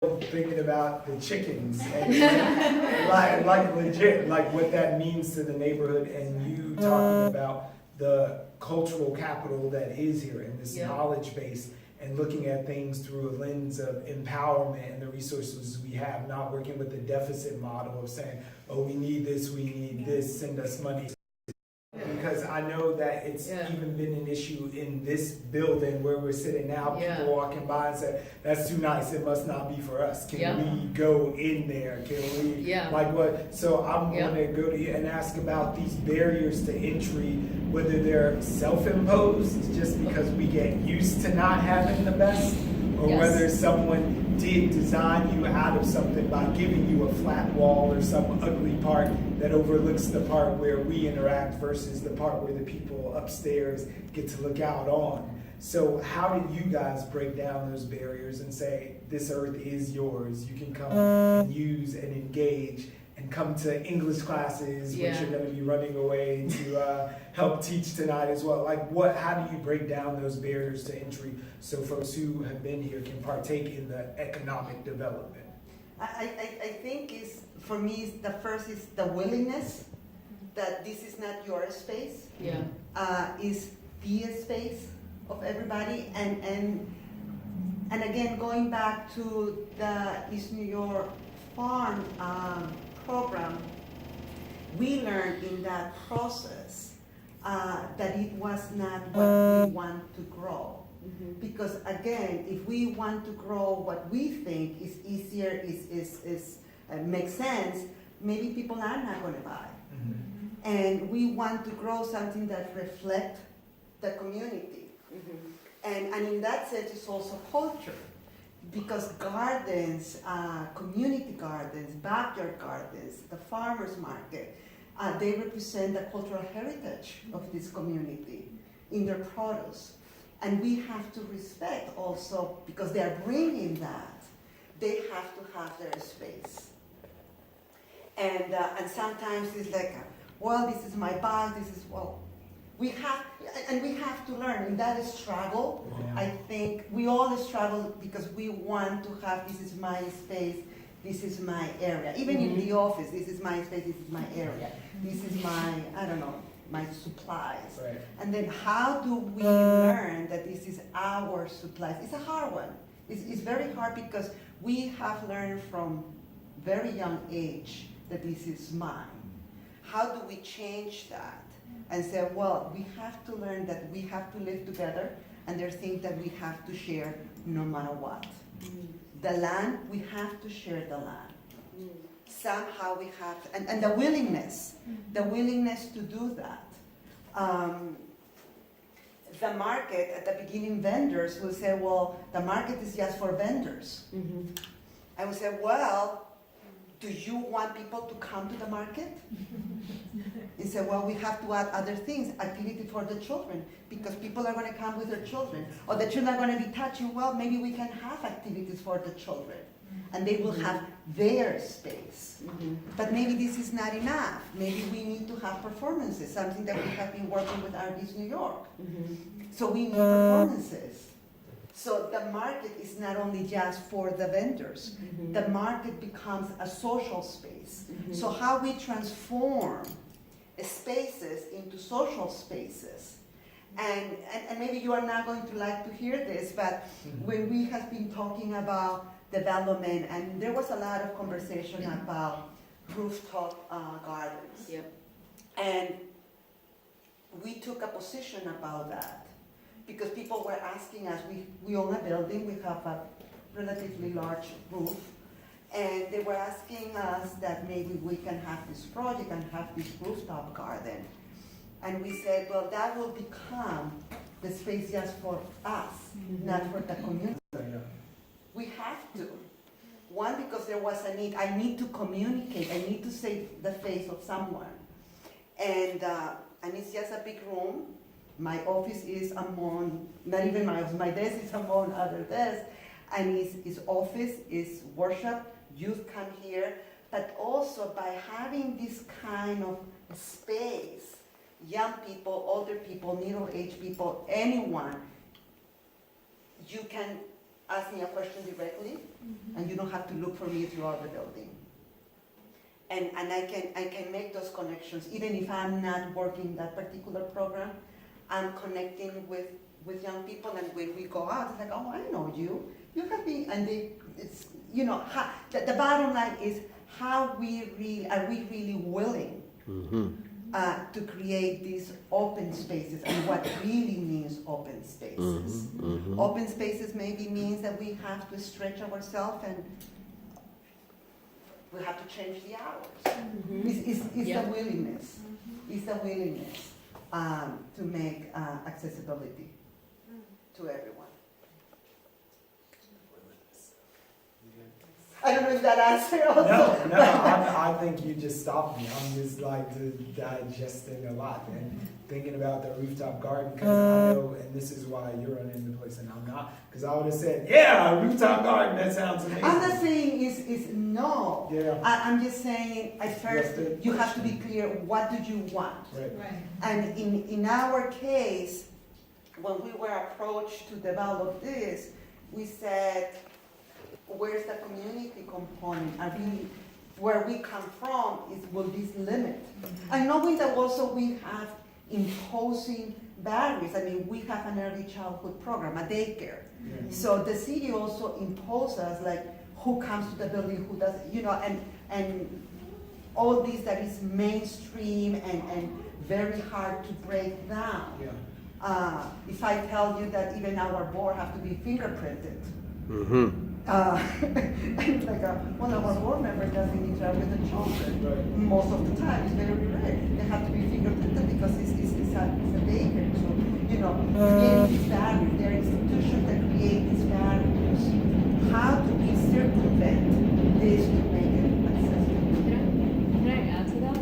thinking about the chickens and like legit, like what that means to the neighborhood, and you talking about the cultural capital that is here and this knowledge base, and looking at things through a lens of empowerment and the resources we have, not working with the deficit model of saying, oh, we need this, send us money. Because I know that it's even been an issue in this building where we're sitting now. People walking by and say, that's too nice, it must not be for us. Can we go in there? Can we, like what? So I'm going to go to you and ask about these barriers to entry, whether they're self-imposed just because we get used to not having the best, or whether someone did design you out of something by giving you a flat wall or some ugly part that overlooks the part where we interact versus the part where the people upstairs get to look out on. So how did you guys break down those barriers and say, this earth is yours, you can come and use and engage and come to English classes, which you're going to be running away to help teach tonight as well. Like, how do you break down those barriers to entry so folks who have been here can partake in the economic development? I think for me, the first is the willingness that this is not your space. Is the space of everybody, and again, going back to the East New York Farm program, we learned in that process that it was not what we want to grow. Because again, if we want to grow what we think is easier, makes sense, maybe people are not going to buy. And we want to grow something that reflects the community. And in that sense, it's also culture. Because gardens, community gardens, backyard gardens, the farmers market, they represent the cultural heritage of this community in their produce. And we have to respect also, because they are bringing that, they have to have their space. And sometimes it's like, well, this is my bag, we have to learn. In that struggle, I think we all struggle because we want to have, this is my space, this is my area. Even in the office, this is my space, this is my area. This is my, my supplies. And then how do we learn that this is our supplies? It's a hard one. It's very hard because we have learned from very young age that this is mine. How do we change that? And say, well, we have to learn that we have to live together, and there are things that we have to share no matter what. The land, we have to share the land. Somehow we have, and the willingness to do that. The market, at the beginning, vendors will say, well, the market is just for vendors. I would say, well, do you want people to come to the market? He said, well, we have to add other things, activity for the children, because people are going to come with their children. Or the children are going to be touching, well, maybe we can have activities for the children. And they will have their space. But maybe this is not enough. Maybe we need to have performances, something that we have been working with Artists New York. So we need performances. So the market is not only just for the vendors. The market becomes a social space. So how we transform spaces into social spaces. And maybe you are not going to like to hear this, but when we have been talking about development, and there was a lot of conversation about rooftop gardens. And we took a position about that. Because people were asking us, we own a building, we have a relatively large roof, and they were asking us that maybe we can have this project and have this rooftop garden. And we said, well, that will become the space just for us, not for the community. We have to. One, because there was a need. I need to communicate. I need to say the face of someone. And it's just a big room. My office is among, not even my office, my desk is among other desks, and his office is worship, youth come here, but also by having this kind of space, young people, older people, middle-aged people, anyone, you can ask me a question directly, and you don't have to look for me throughout the building. And I can make those connections, even if I'm not working that particular program. I'm connecting with young people, and when we go out, it's like, oh, I know you. You have been, and it's, you know, the bottom line is are we really willing to create these open spaces, and what really means open spaces. Open spaces maybe means that we have to stretch ourselves and we have to change the hours. It's the willingness. It's the willingness to make accessibility to everyone. I don't know if that answered also. No, I think you just stopped me. I'm just like digesting a lot and thinking about the rooftop garden, because I know, and this is why you're running the place and I'm not, because I would have said, yeah, rooftop garden, that sounds amazing. I'm not saying is no. Yeah. I'm just saying at first you have to be clear, what do you want? Right. And in our case, when we were approached to develop this, we said, where's the community component? Where we come from is, will this limit? And knowing that also we have imposing barriers. I mean, we have an early childhood program, a daycare. So the city also imposes like who comes to the building, who doesn't, you know, and all this that is mainstream and very hard to break down. If I tell you that even our board have to be fingerprinted, and like one of our board members doesn't interact with the children most of the time. It's very rare. They have to be fingerprinted because it's a daycare. So, you know, create these barriers. There are institutions that create these barriers. How do we circumvent this to make it accessible? Can I add to that?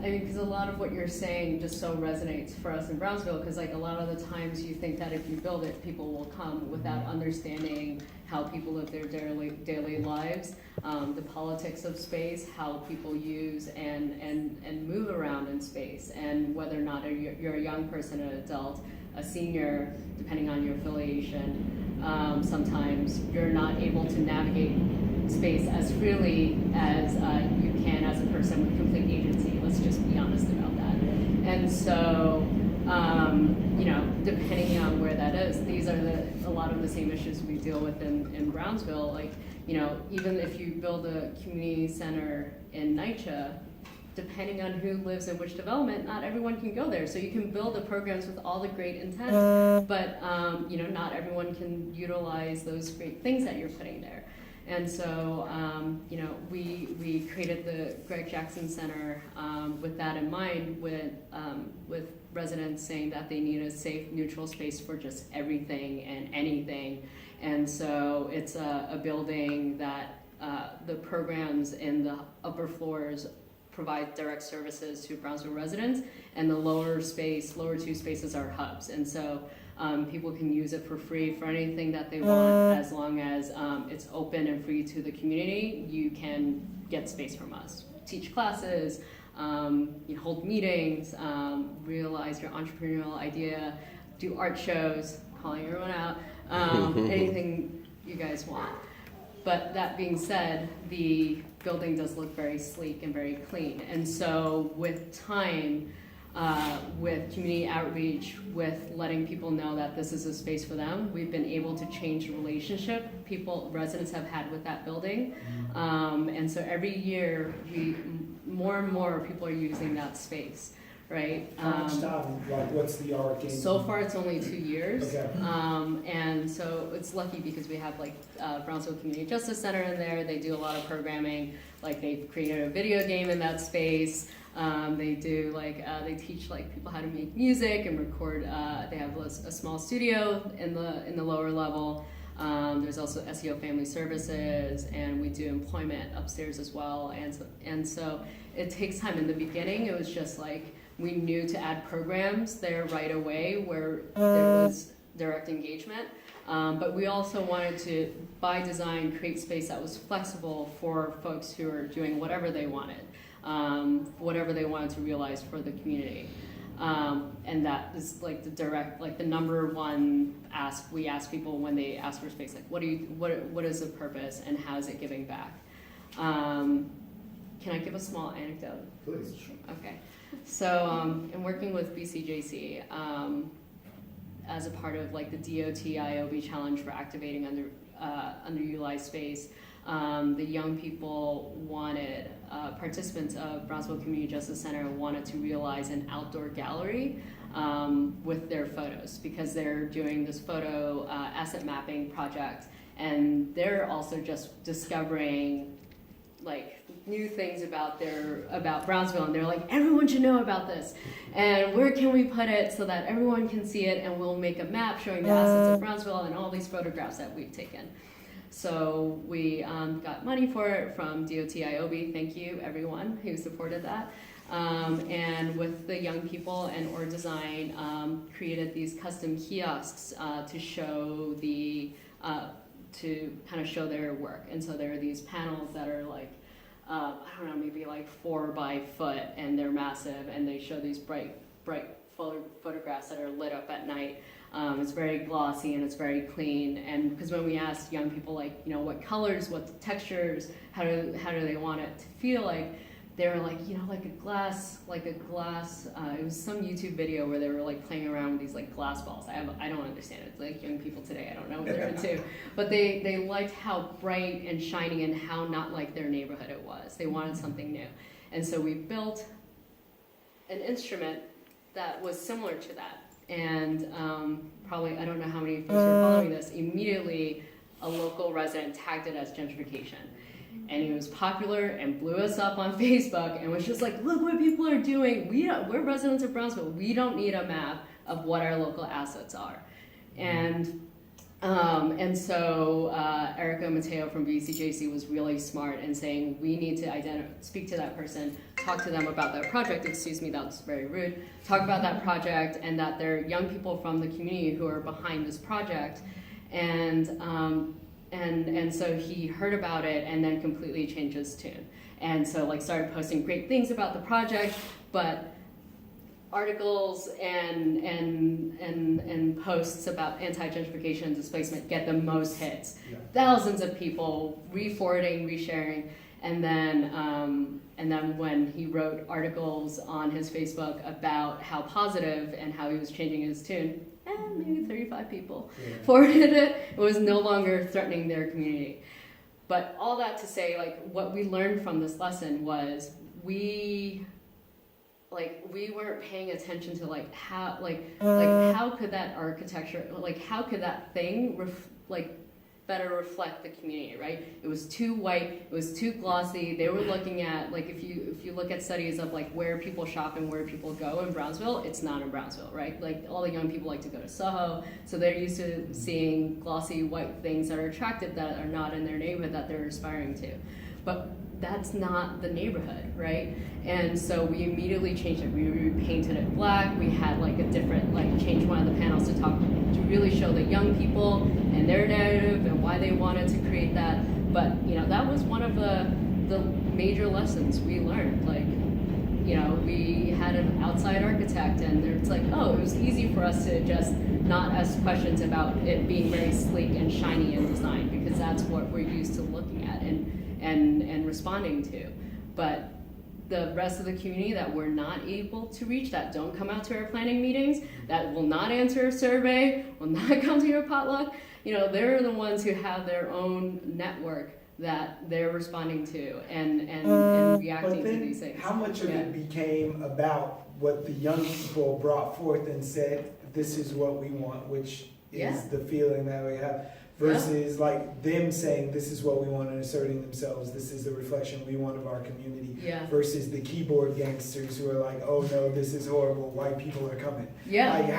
I mean, because a lot of what you're saying just so resonates for us in Brownsville, because like a lot of the times you think that if you build it, people will come without understanding how people live their daily lives, the politics of space, how people use and move around in space, and whether or not you're a young person, an adult, a senior, depending on your affiliation. Sometimes you're not able to navigate space as freely as you can as a person with complete agency. Let's just be honest about that. And so, you know, depending on where that is, these are a lot of the same issues we deal with in Brownsville. Like, you know, even if you build a community center in NYCHA, depending on who lives in which development, not everyone can go there. So you can build the programs with all the great intent, but you know, not everyone can utilize those great things that you're putting there. And so, you know, we created the Greg Jackson Center with that in mind, with residents saying that they need a safe, neutral space for just everything and anything. And so it's a building that the programs in the upper floors provide direct services to Brownsville residents, and the lower two spaces are hubs. And so people can use it for free for anything that they want, as long as it's open and free to the community. You can get space from us, teach classes, you hold meetings, realize your entrepreneurial idea, do art shows, calling everyone out, anything you guys want. But that being said, the building does look very sleek and very clean. And so with time, with community outreach, with letting people know that this is a space for them, we've been able to change the relationship residents have had with that building. And so every year, more and more people are using that space. Right. How much time? Like, what's the arcane? So far, it's only 2 years. Okay. And so it's lucky because we have like Brownsville Community Justice Center in there. They do a lot of programming. Like they've created a video game in that space. They do like they teach like people how to make music and record. They have a small studio in the lower level. There's also SEO Family Services, and we do employment upstairs as well. And so it takes time. In the beginning, it was just like we knew to add programs there right away where there was direct engagement. But we also wanted to, by design, create space that was flexible for folks who are doing whatever they wanted to realize for the community. And that is like the direct, like the number one ask we ask people when they ask for space, like what is the purpose and how is it giving back? Can I give a small anecdote? Please. Okay. So in working with BCJC, as a part of like the DOT IOB challenge for activating underutilized space, the young people wanted, participants of Brownsville Community Justice Center wanted to realize an outdoor gallery with their photos, because they're doing this photo asset mapping project, and they're also just discovering like new things about Brownsville, and they're like, everyone should know about this, and where can we put it so that everyone can see it, and we'll make a map showing the assets of Brownsville and all these photographs that we've taken. So we got money for it from DOT IOB. Thank you, everyone who supported that. And with the young people and Or Design, created these custom kiosks to show to kind of show their work. And so there are these panels that are like, I don't know, maybe like 4 by foot, and they're massive, and they show these bright photographs that are lit up at night. It's very glossy and it's very clean. And because when we asked young people, like, you know, what colors, what textures, how do they want it to feel like, they were like, you know, like a glass. It was some YouTube video where they were like playing around with these like glass balls. I don't understand it. It's like young people today, I don't know what they're into. But they liked how bright and shiny and how not like their neighborhood it was. They wanted something new. And so we built an instrument that was similar to that. And probably, I don't know how many folks are following this, immediately a local resident tagged it as gentrification. And it was popular and blew us up on Facebook and was just like, look what people are doing. We're residents of Brownsville. We don't need a map of what our local assets are. And so Erica Mateo from BCJC was really smart in saying, we need to speak to that person, talk to them about that project. Excuse me, that was very rude. Talk about that project, and that they're young people from the community who are behind this project. And so he heard about it and then completely changed his tune. And so like started posting great things about the project, but articles and posts about anti-gentrification and displacement get the most hits. Yeah. Thousands of people re-forwarding, resharing, and then when he wrote articles on his Facebook about how positive and how he was changing his tune, maybe 35 people forwarded it. It was no longer threatening their community. But all that to say, like, what we learned from this lesson was we weren't paying attention to how could that architecture, like how could that thing better reflect the community, right? It was too white, it was too glossy. They were looking at, like, if you look at studies of like where people shop and where people go in Brownsville, it's not in Brownsville, right? Like all the young people like to go to Soho, so they're used to seeing glossy white things that are attractive that are not in their neighborhood that they're aspiring to. But that's not the neighborhood, right? And so we immediately changed it. We repainted it black. We had like a different, changed one of the panels to really show the young people and their narrative and why they wanted to create that. But, you know, that was one of the major lessons we learned. Like, you know, we had an outside architect, and it's like, oh, it was easy for us to just not ask questions about it being very sleek and shiny in design, because that's what we're used to looking at and responding to. But the rest of the community that we're not able to reach, that don't come out to our planning meetings, that will not answer a survey, will not come to your potluck, you know, they're the ones who have their own network that they're responding to and reacting to these things. How much of it became about what the young people brought forth and said, this is what we want, which is the feeling that we have, versus like them saying, this is what we want, and asserting themselves, this is the reflection we want of our community, versus the keyboard gangsters who are like, oh no, this is horrible, white people are coming. Like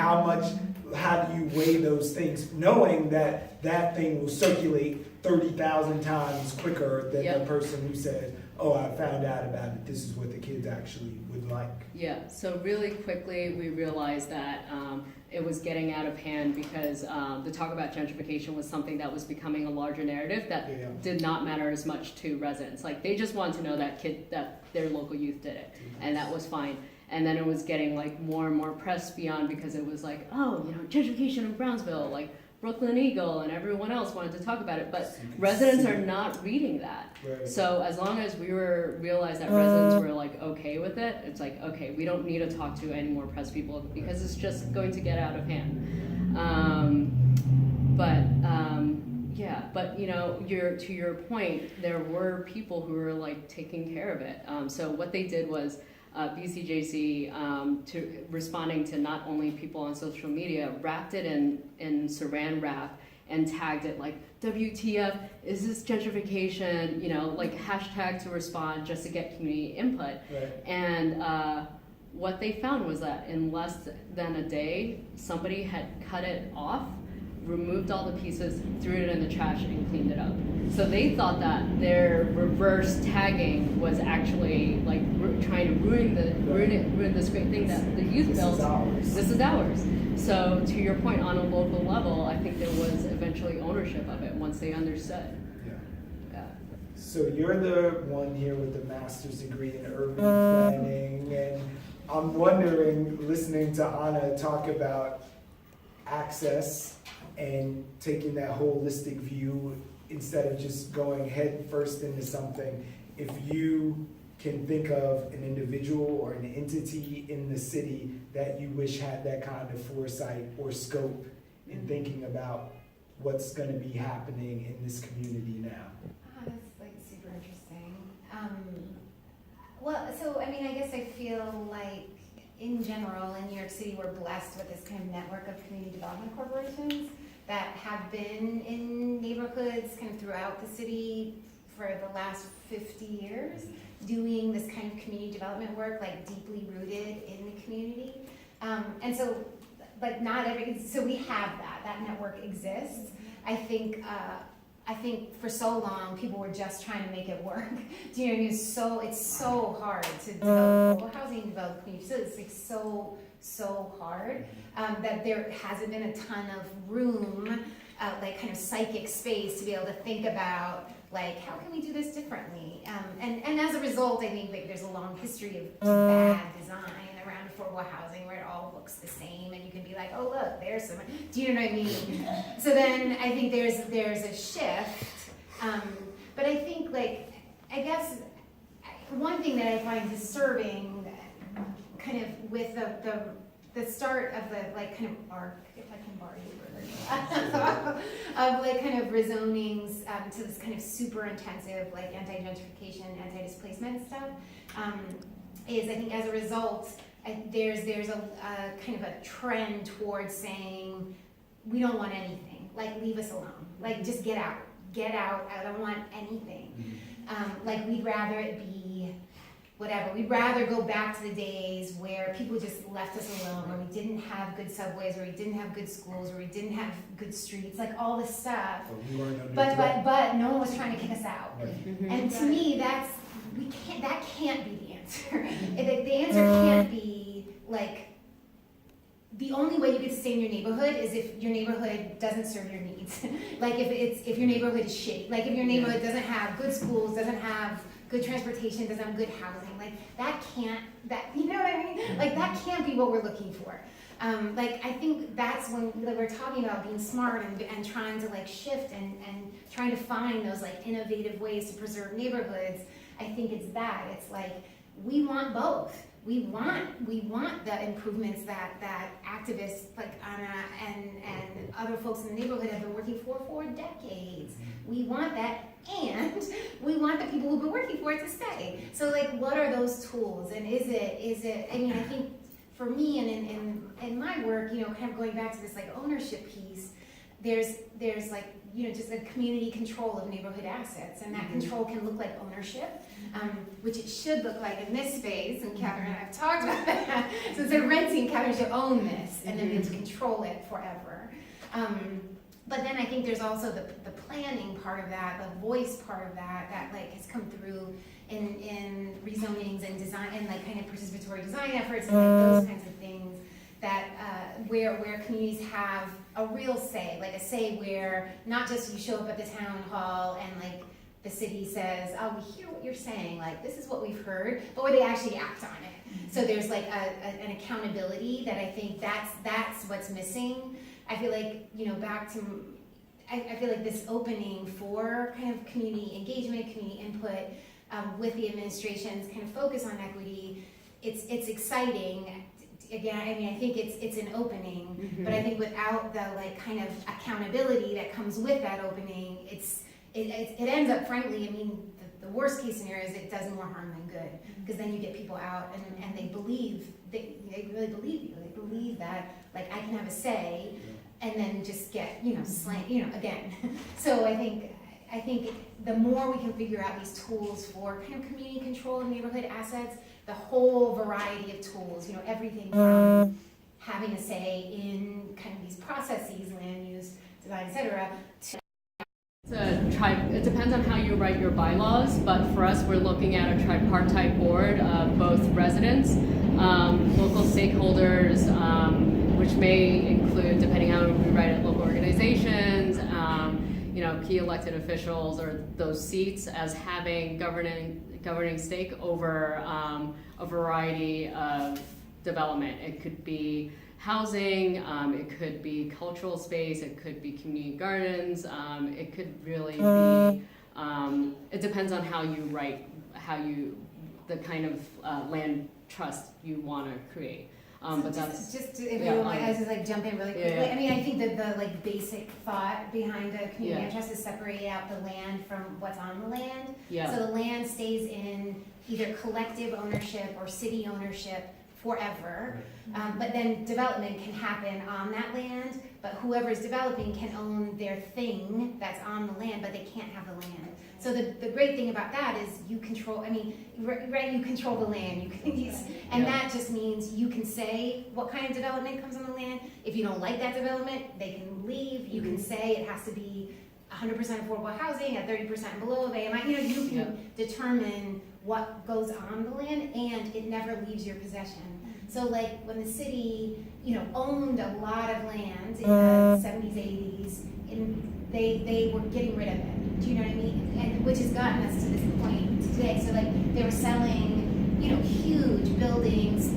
how do you weigh those things, knowing that that thing will circulate 30,000 times quicker than the person who said, oh, I found out about it, this is what the kids actually would like. Yeah, so really quickly we realized that it was getting out of hand, because the talk about gentrification was something that was becoming a larger narrative that did not matter as much to residents. Like, they just wanted to know that their local youth did it, and that was fine. And then it was getting like more and more press beyond, because it was like, oh, you know, gentrification in Brownsville, like Brooklyn Eagle and everyone else wanted to talk about it, but So you can residents see are it. not reading that. Right. So as long as we realized that residents were like okay with it, it's like, okay, we don't need to talk to any more press people because it's just going to get out of hand. Yeah, but you know, to your point, there were people who were like taking care of it. So what they did was BCJC, to responding to not only people on social media, wrapped it in saran wrap and tagged it like, WTF, is this gentrification? You know, like hashtag to respond just to get community input. Right. And what they found was that in less than a day, somebody had cut it off, removed all the pieces, threw it in the trash, and cleaned it up. So they thought that their reverse tagging was actually like trying to ruin this great thing that the youth built. This is ours. So to your point, on a local level, I think there was eventually ownership of it once they understood. Yeah. So you're the one here with the master's degree in urban planning, and I'm wondering, listening to Anna talk about access and taking that holistic view instead of just going head first into something, if you can think of an individual or an entity in the city that you wish had that kind of foresight or scope in thinking about what's going to be happening in this community now. That's like super interesting. Well, so I mean, I guess I feel like in general in New York City we're blessed with this kind of network of community development corporations that have been in neighborhoods kind of throughout the city for the last 50 years, doing this kind of community development work, like deeply rooted in the community. And so, but not every, so we have that network exists. I think for so long people were just trying to make it work. Do you know what I mean? It's so hard to develop mobile housing, develop community facilities. It's like so hard that there hasn't been a ton of room, like kind of psychic space to be able to think about like how can we do this differently. And as a result, I think like there's a long history of bad design around affordable housing where it all looks the same and you can be like, oh look, there's some, do you know what I mean? So then I think there's a shift, but I think like, I guess one thing that I find disturbing kind of with the start of the like kind of arc, if I can borrow you of like kind of rezonings to this kind of super intensive like anti-gentrification, anti-displacement stuff, is I think as a result, there's a kind of a trend towards saying, we don't want anything, like leave us alone, like just get out, I don't want anything. Like we'd rather it be whatever, we'd rather go back to the days where people just left us alone, where we didn't have good subways, where we didn't have good schools, where we didn't have good streets, like all this stuff. But no one was trying to kick us out. Right. And to me, that can't be the answer. The answer can't be like, the only way you can stay in your neighborhood is if your neighborhood doesn't serve your needs. Like if your neighborhood is shitty, like if your neighborhood doesn't have good schools, doesn't have good transportation, doesn't have good housing, like you know what I mean? Like that can't be what we're looking for. Like I think that's when like, we're talking about being smart and trying to like shift and trying to find those like innovative ways to preserve neighborhoods. I think it's like we want both. We want the improvements that activists like Anna and other folks in the neighborhood have been working for decades. We want that, and we want the people who've been working for it to stay. So like, what are those tools? And is it? I mean, I think for me and in my work, you know, kind of going back to this like ownership piece, there's like, you know, just a community control of neighborhood assets, and that control can look like ownership, which it should look like in this space, and Catherine and I have talked about that. So instead of renting, Catherine should own this, and then to control it forever. But then I think there's also the planning part of that, the voice part of that like has come through in rezonings and design, and like kind of participatory design efforts, and like those kinds of things that where communities have a real say, like a say where not just you show up at the town hall and like the city says, oh, we hear what you're saying, like, this is what we've heard, but where they actually act on it. So there's like an accountability that I think that's what's missing. I feel like, you know, back to, I feel like this opening for kind of community engagement, community input, with the administration's kind of focus on equity, it's exciting. Again, I mean, I think it's an opening, but I think without the like kind of accountability that comes with that opening, it ends up, frankly, I mean, the worst case scenario is it does more harm than good, because then you get people out and they believe, they really believe you, they believe that like I can have a say, and then just get, you know, slant, you know, again. So I think the more we can figure out these tools for kind of community control of neighborhood assets, the whole variety of tools, you know, everything from having a say in kind of these processes, land use, design, et cetera. It depends on how you write your bylaws, but for us, we're looking at a tripartite board of both residents, local stakeholders, which may include, depending on how we write it, local organizations, you know, key elected officials, or those seats as having governing stake over a variety of development. It could be housing, it could be cultural space, it could be community gardens, it could really be, it depends on how you write, the kind of land trust you want to create. But that's just if you want, I just like jump in really quickly. Yeah. I mean, I think that the like basic thought behind a community interest is separate out the land from what's on the land. Yeah. So the land stays in either collective ownership or city ownership forever. But then development can happen on that land, but whoever's developing can own their thing that's on the land, but they can't have the land. So the great thing about that is you control, I mean, right, you control the land, you can use, and that just means you can say what kind of development comes on the land. If you don't like that development, they can leave. You can say it has to be 100% affordable housing at 30% below of AMI. You know, you can determine what goes on the land, and it never leaves your possession. So like when the city, you know, owned a lot of land in the 70s, 80s, they were getting rid of it. Do you know what I mean? And which has gotten us to this point today. So like they were selling, you know, huge buildings,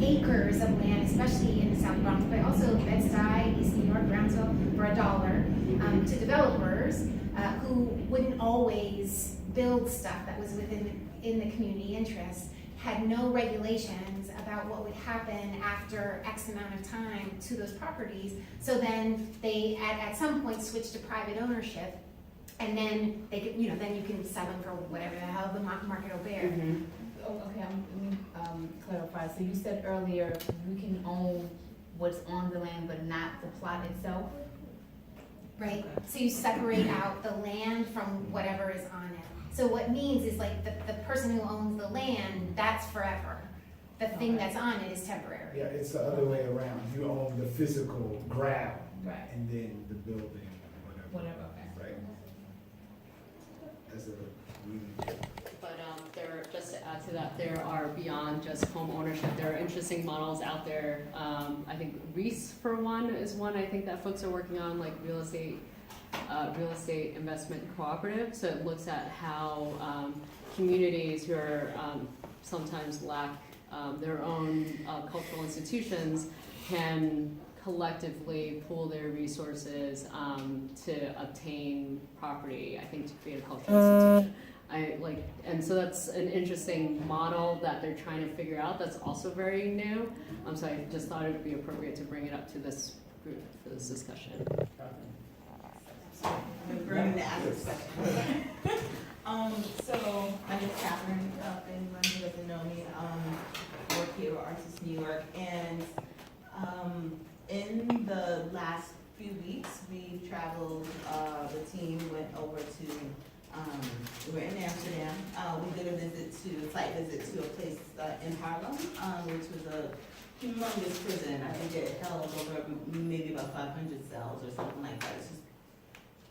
acres of land, especially in the South Bronx, but also Bed-Stuy, East New York, Brownsville, for $1 to developers who wouldn't always build stuff that was in the community interest, had no regulations about what would happen after X amount of time to those properties. So then they, at some point, switched to private ownership, and then they could, you know, then you can sell them for whatever the hell the market will bear. Oh, okay, let me clarify. So you said earlier we can own what's on the land, but not the plot itself? Right, so you separate out the land from whatever is on it. So what it means is like the person who owns the land, that's forever. The thing that's on it is temporary. Yeah, it's the other way around. You own the physical ground, Right. and then the building, Whatever, okay. right? As a But just to add to that, there are beyond just home ownership, there are interesting models out there. I think Reese, for one, is one I think that folks are working on, like real estate investment cooperative. So it looks at how communities who are sometimes lack their own cultural institutions can collectively pool their resources to obtain property, I think, to create a cultural institution. And so that's an interesting model that they're trying to figure out. That's also very new. So I just thought it would be appropriate to bring it up to this group for this discussion. Bring the assets section. So my name is Catherine, and when you doesn't know me, work here at Artists New York, and in the last few weeks, we've traveled. The team went over to. We were in Amsterdam. We did a site visit to a place in Harlem, which was a humongous prison. I think it held over maybe about 500 cells or something like that. It's just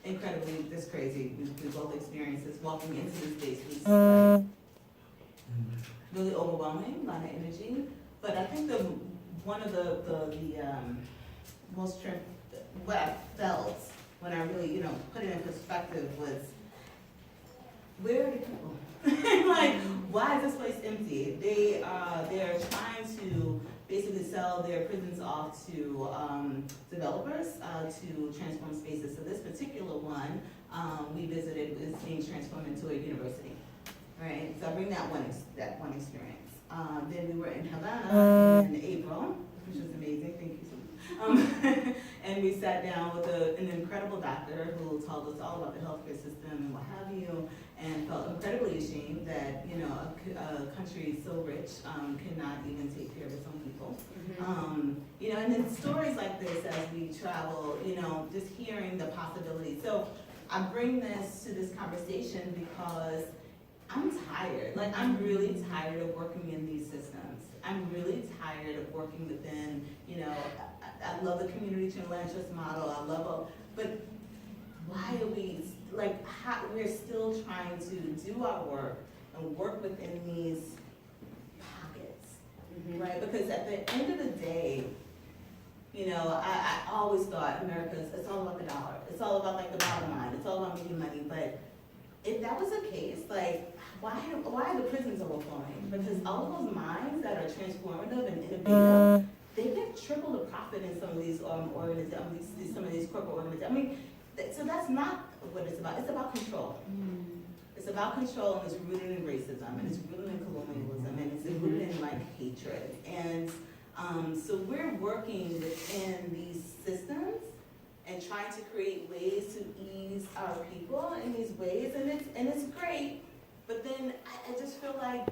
incredibly this crazy. We both experienced this. Walking into the space was like really overwhelming, a lot of energy. But I think one of the most what I felt when I really put it in perspective was where are the people? Like, why is this place empty? They're trying to basically sell their prisons off to developers to transform spaces. So this particular one we visited is being transformed into a university, right? So I bring that one experience. Then we were in Havana in April, which was amazing. Thank you so much. And we sat down with an incredible doctor who told us all about the healthcare system and what have you, and felt incredibly ashamed that, you know, a country so rich cannot even take care of its own people. You know, and then stories like this as we travel, you know, just hearing the possibilities. So I bring this to this conversation because I'm tired. Like, I'm really tired of working in these systems. I'm really tired of working within, you know, I love the community to land trust model. I love all, but why are we, like, we're still trying to do our work and work within these pockets, right? Because at the end of the day, you know, I always thought it's all about the dollar. It's all about, like, the bottom line. It's all about making money. But if that was the case, like, why are the prisons overflowing? Because all of those minds that are transformative and innovative, they get triple the profit in some of these organizations, some of these corporate organizations. I mean, so that's not what it's about. It's about control. It's about control, and it's rooted in racism, and it's rooted in colonialism, and it's rooted in, like, hatred. And so we're working within these systems and trying to create ways to ease our people in these ways, and it's great. But then I just feel like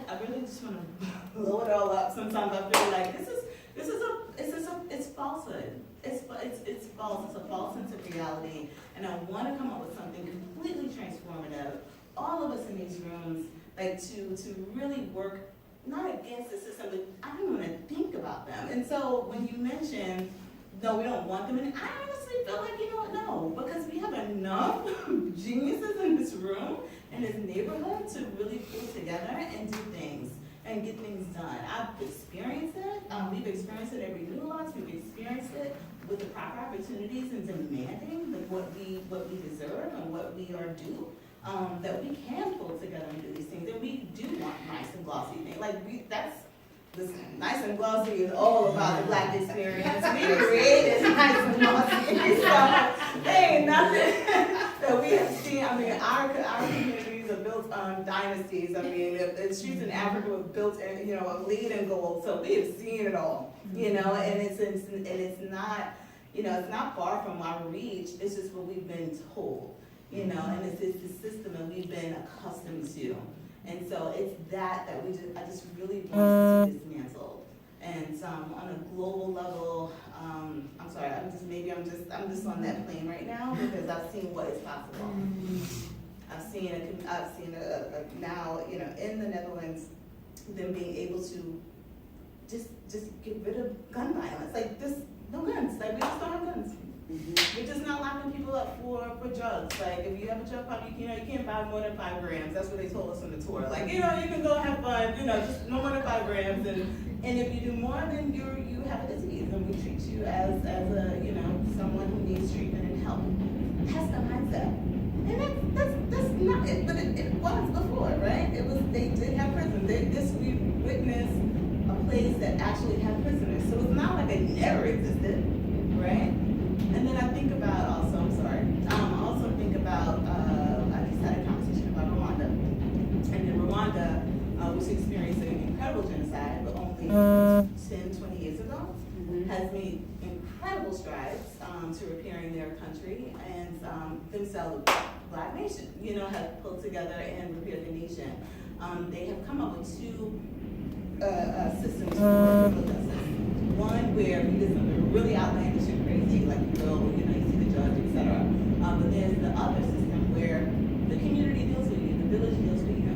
I really just want to blow it all up. Sometimes I feel like it's falsehood. It's false. It's a false sense of reality, and I want to come up with something completely transformative. All of us in these rooms, like, to really work not against the system, but I don't want to think about them. And so when you mention, no, we don't want them, and I honestly feel like, you know what, no, because we have enough geniuses in this room, in this neighborhood, to really pull together and do things and get things done. I've experienced it. We've experienced it every nuance. We've experienced it with the proper opportunities and demanding what we deserve and what we are due. That we can pull together and do these things. And we do want nice and glossy things. Like, this nice and glossy is all about the Black experience. We created nice and glossy. So there ain't nothing that we have seen. I mean, our communities are built on dynasties. I mean, the streets in Africa were built in, you know, of lead and gold. So we have seen it all, you know, and it's not, you know, it's not far from our reach. It's just what we've been told, you know, and it's the system that we've been accustomed to. And so it's that I just really want to see dismantled. And on a global level, I'm sorry, I'm just on that plane right now because I've seen what is possible. I've seen now, you know, in the Netherlands, them being able to just get rid of gun violence. Like, just no guns. Like, we just don't have guns. We're just not locking people up for drugs. Like, if you have a drug problem, you can't buy more than 5 grams. That's what they told us on the tour. Like, you know, you can go have fun, you know, just no more than 5 grams. And if you do more, then you have a disease, and we treat you as a, you know, someone who needs treatment and help. That's the mindset. And that's not it, but it was before, right? They did have prisons. We witnessed a place that actually had prisoners. So it's not like they never existed, right? And then I think about also, I also think about, I just had a conversation about Rwanda. And in Rwanda, was experiencing incredible genocide, but only 10, 20 years ago, has made incredible strides to repairing their country and themselves, Black nation, you know, have pulled together and repaired the nation. They have come up with 2 systems for criminal justice. One where we did something really outlandish and crazy, like you see the judge, etc. But there's the other system where the community deals with you, the village deals with you.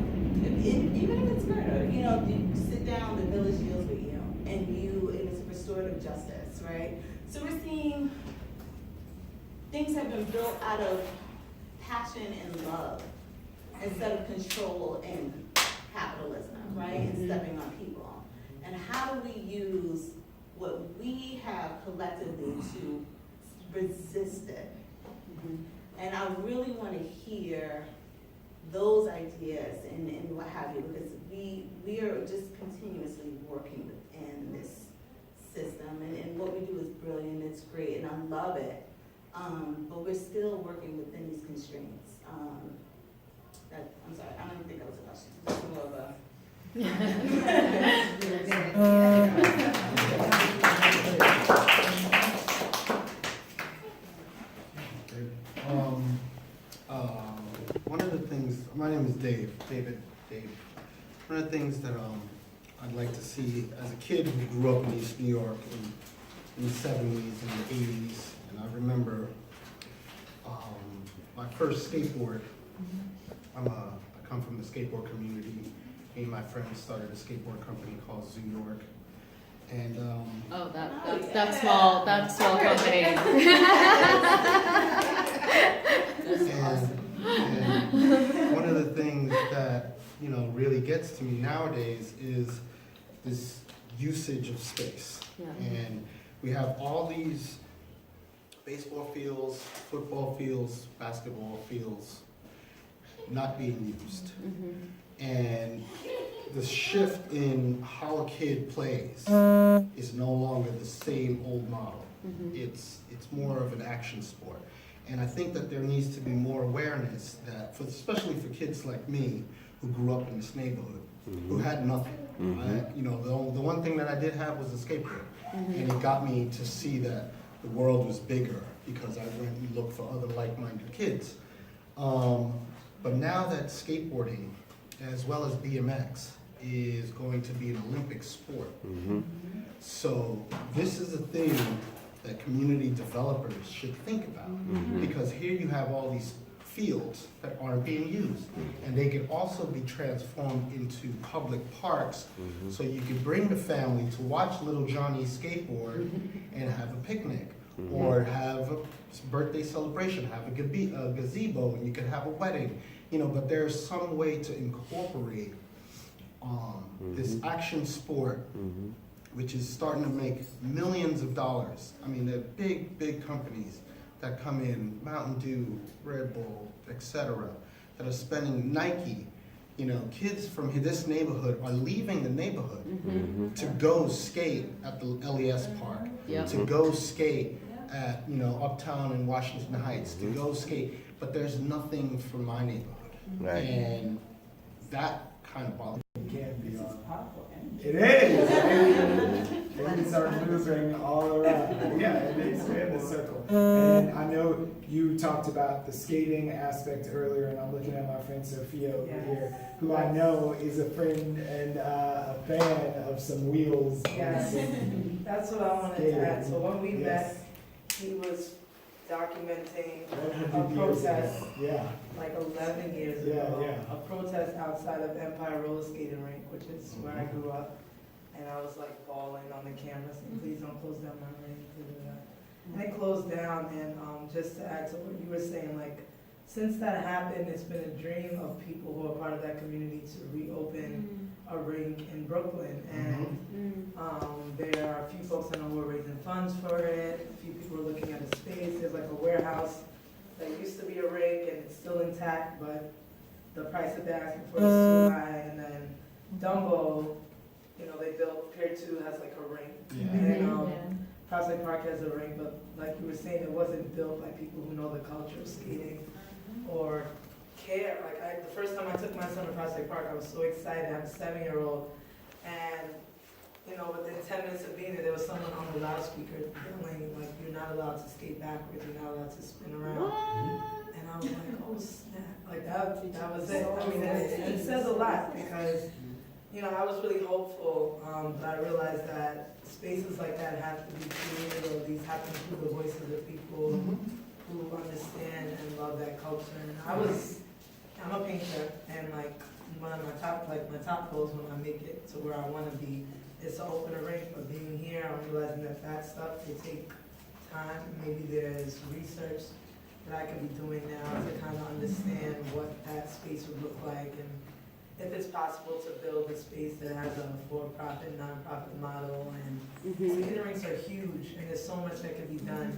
Even if it's murder, you know, you sit down, the village deals with you, and it's restorative justice, right? So we're seeing things have been built out of passion and love instead of control and capitalism, right? And stepping on people. And how do we use what we have collectively to resist it? And I really want to hear those ideas and what have you, because we are just continuously working within this system, and what we do is brilliant, it's great, and I love it. But we're still working within these constraints. I'm sorry, I don't even think that was a question. It's more of a one of the things, my name is Dave. One of the things that I'd like to see as a kid who grew up in East New York in the 70s and the 80s, and I remember my first skateboard. I come from the skateboard community. Me and my friends started a company called Zoo York. And that small company. and one of the things that really gets to me nowadays is this usage of space. Yeah. And we have all these baseball fields, football fields, basketball fields not being used. And the shift in how a kid plays is no longer the same old model. It's more of an action sport. And I think that there needs to be more awareness that, especially for kids like me, who grew up in this neighborhood, who had nothing. The one thing that I did have was a skateboard. And it got me to see that the world was bigger because I went and looked for other like-minded kids. But now that skateboarding, as well as BMX, is going to be an Olympic sport. So this is a thing that community developers should think about, because here you have all these fields that aren't being used, and they could also be transformed into public parks, so you could bring the family to watch little Johnny skateboard and have a picnic, or have a birthday celebration, have a gazebo, and you could have a wedding. But there's some way to incorporate this action sport, which is starting to make millions of dollars. I mean, there are big companies that come in, Mountain Dew, Red Bull, etc., that are spending Nike. Kids from this neighborhood are leaving the neighborhood to go skate at the LES Park, to go skate at Uptown in Washington Heights, to go skate, but there's nothing for my neighborhood. Right. And that kind of bothers me. It can be it is. Things are moving all around. Yeah, it's in a circle. And I know you talked about the skating aspect earlier, and I'm looking at my friend Sophia over here, who I know is a friend and a fan of some wheels. Yes, that's what I wanted to add. So when we met, he was documenting a protest, like 11 years ago, a protest outside of Empire Roller Skating Rink, which is where I grew up, and I was like bawling on the camera saying, please don't close down my rink, and it closed down. And just to add to what you were saying, like, since that happened, it's been a dream of people who are part of that community to reopen a rink in Brooklyn, and there are a few folks I know who are raising funds for it. A few people are looking at a space. There's like a warehouse that used to be a rink and it's still intact, but the price that they're asking for is too high. And then Dumbo, they built Pier 2 has like a rink, and Prospect Park has a rink, but like you were saying, it wasn't built by people who know the culture of skating or care. Like the first time I took my son to Prospect Park, I was so excited. I have a 7-year-old, and within 10 minutes of being there was someone on the loudspeaker yelling like, "You're not allowed to skate backwards. You're not allowed to spin around." What? And I was like, "Oh snap!" Like that was it. I mean, it says a lot because I was really hopeful, but I realized that spaces like that have to be created, or these happen through the voices of people who understand and love that culture. And I'm a painter, and like one of my top goals when I make it to where I want to be is to open a rink. But being here, I'm realizing that stuff will take time. Maybe there's research that I can be doing now to kind of understand what that space would look like, and if it's possible to build a space that has a for-profit, non-profit model. And skating rinks are huge, and there's so much that can be done.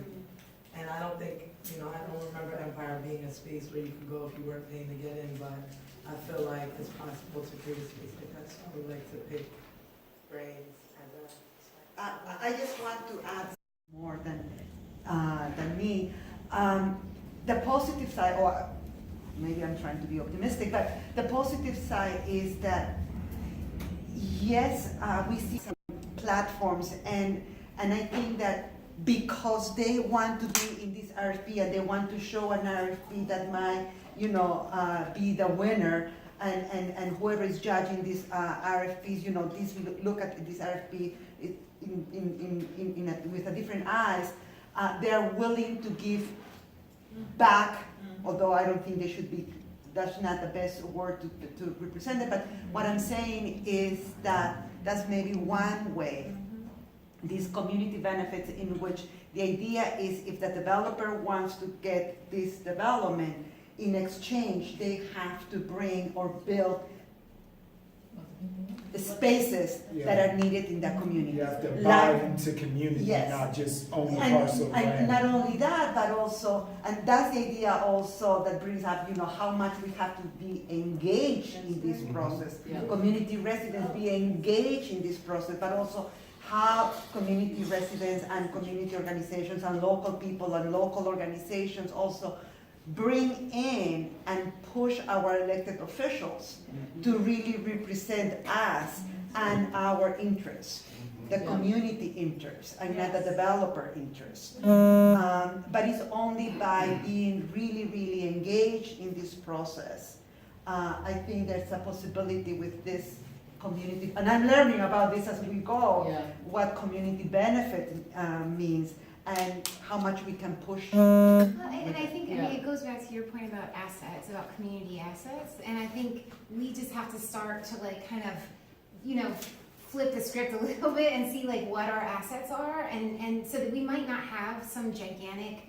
And I don't think, I don't remember Empire being a space where you could go if you weren't paying to get in, but I feel like it's possible to create a space like that, so I would like to pick brains and I just want to add more than me. The positive side, or maybe I'm trying to be optimistic, but the positive side is that yes, we see some platforms, and I think that because they want to be in this RFP and they want to show an RFP that might, be the winner, and whoever is judging these RFPs, this look at this RFP with a different eyes, they are willing to give back, although I don't think they should be, that's not the best word to represent it, but what I'm saying is that that's maybe one way. These community benefits in which the idea is if the developer wants to get this development, in exchange, they have to bring or build the spaces that are needed in the community. You have to buy into community, Yes. not just own a And, parcel of and land. not only that, but also, and that's the idea also that brings up, how much we have to be engaged in this process. Yeah. Community residents be engaged in this process, but also how community residents and community organizations and local people and local organizations also bring in and push our elected officials to really represent us and our interests, the community interests, and not the developer interests. But it's only by being really, really engaged in this process. I think there's a possibility with this community, and I'm learning about this as we go, what community benefit means, and how much we can push. And I think, it goes back to your point about assets, about community assets, and I think we just have to start to kind of, flip the script a little bit and see what our assets are, and so that we might not have some gigantic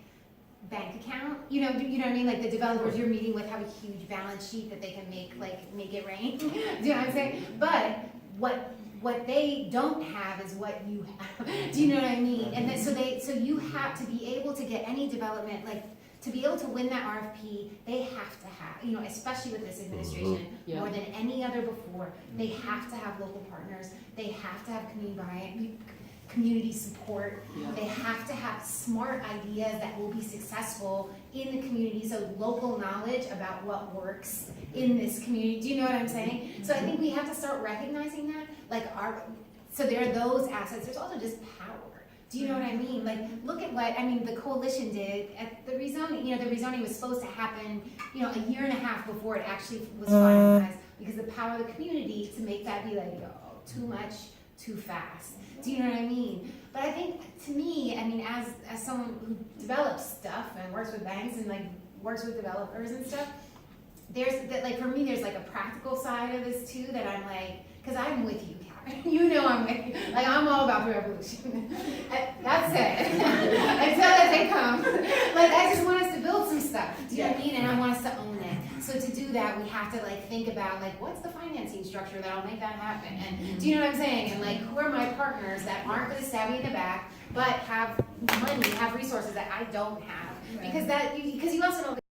bank account, you know what I mean? Like the developers you're meeting with have a huge balance sheet that they can make it rain. Do you know what I'm saying? But what they don't have is what you have. Do you know what I mean? And then, so you have to be able to get any development, to be able to win that RFP, they have to have, especially with this administration, more than any other before, they have to have local partners, they have to have community buy-in, community support, they have to have smart ideas that will be successful in the community, so local knowledge about what works in this community. Do you know what I'm saying? So I think we have to start recognizing that, so there are those assets, there's also just power. Do you know what I mean? Look at what, the coalition did at the rezoning. The rezoning was supposed to happen, a year and a half before it actually was finalized, because the power of the community to make that be too much, too fast. Do you know what I mean? But I think, to me, as someone who develops stuff and works with banks and works with developers and stuff, there's that, for me, there's a practical side of this too, that I'm because I'm with you, Karen. I'm with you. I'm all about the revolution. That's it. Until they come. I just want us to build some stuff. Do you know what I mean? And I want us to own it. So to do that, we have to think about what's the financing structure that'll make that happen? And do you know what I'm saying? And who are my partners that aren't going to stab me in the back, but have money, have resources that I don't have? Because you also don't